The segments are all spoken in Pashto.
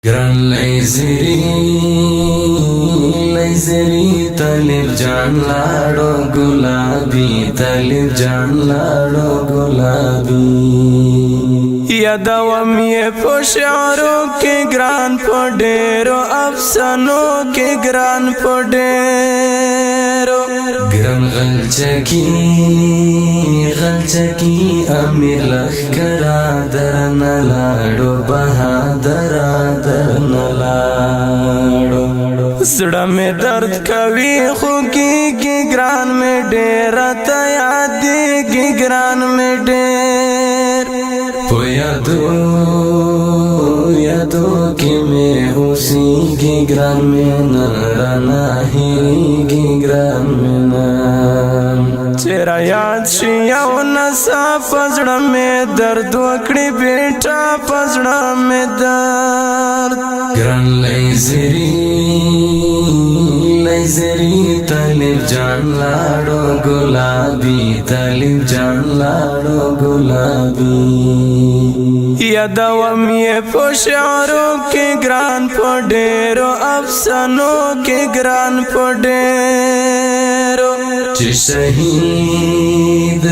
گران لیزری طالب جان لاڑو گلابی طالب جان لاڑو گلابی یادوم یہ پو شعروں کے گران پو ڈیرو افسانوں کے گران پو ڈیرو گران غلچکی امیر لخکرا درن لاڑو بہادرا درن لاڑو زڑا میں درد کوي خوکی کی گران میں ڈیرا تا یادی کی گران میں ڈیر پو یادو کی میں حسی کی گران میں نرانا ہی کی گران میں نام چیرا یاد شیاو نسا پزڑا میں درد وکڑی بیٹا پزڑا میں درد گران لیزری طالب جان لاڑو گلابی طالب جان لاڑو گلابی یادوم یہ پو شعروں کے گران پو ڈیرو افسانوں کے گران پو ڈیرو چی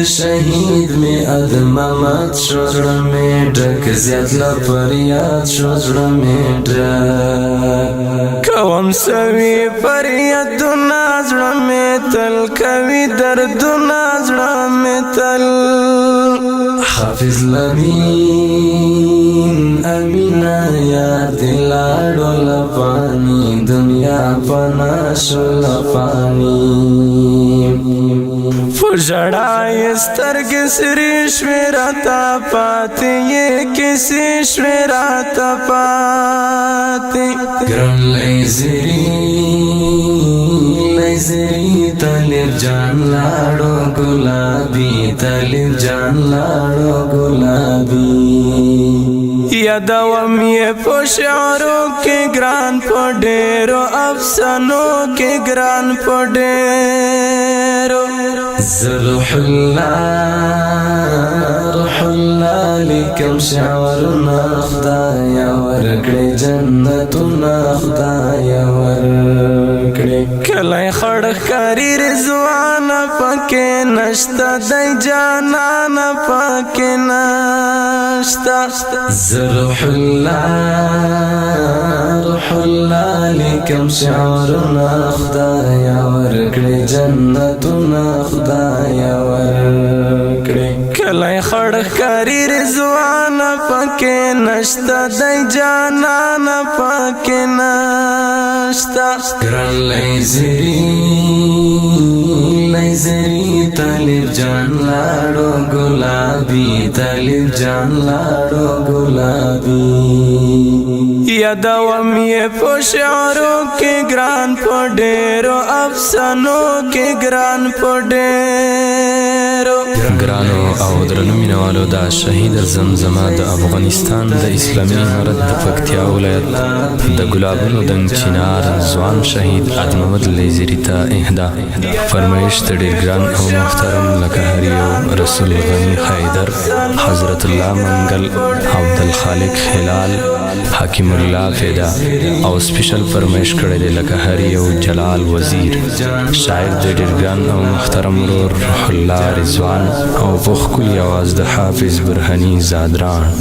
شہید میں ادمامات شوزڑا میں ڈک زیاد لپریاد شوزڑا میں ڈک کوم سوی پریاد نازڑا میں تل کوی درد نازڑا میں تل حافظ لمین امینا یاد لاڑو لپانی دنیا پنا شو لپانی فجڑائی سترگ سریش میرا تا پاتی یہ کسی شمیرا تا پاتی گران لیزری طالب جان لاڑو گلابی طالب جان لاڑو گلابی یادوم یہ پو شعروں کے گران پو ڈیرو افسانوں کے گران پو ڈیرو روح اللہ لکم شعرنا خدایا ورکڑی جنتنا خدایا ورکڑی کلی خڑک کاری رضوان پاکے نشتا دی جانان پاکے نشتا روح اللہ لکم شعرنا خدایا ورکڑی جنتنا خدایا ورکڑی کلی خڑک کاری رضوان پاکے نشتا دی جانان پاکے نشتا گران لیزری طالب جان لاڑو گلابی طالب جان لاڑو گلابی یادوم یہ پو شعروں کے گران پو ڈیرو افسانوں کے گران پو ڈیرو گرانو او درنو مینوالو دا شهید زمزمه د افغانستان د اسلامي امارت د پکتیا ولایت د ګلابونو دنګ چنار ځوان شهید محمد لیزری ته اهدا فرمایش د ډېر ګران او محترم لکه هر یو رسول غنی حیدر حضرت الله منګل عبدالخالق هلال حکیم الله فدا او سپیشل فرمایش کړی دی لکه هر یو جلال وزیر شاعر د ډېر ګران او محترم روح الله رضوان او بخکلی آواز د حافظ برهنی زادران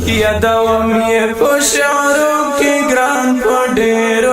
یادوم یہ پو شعروں کے گران پو ڈیرو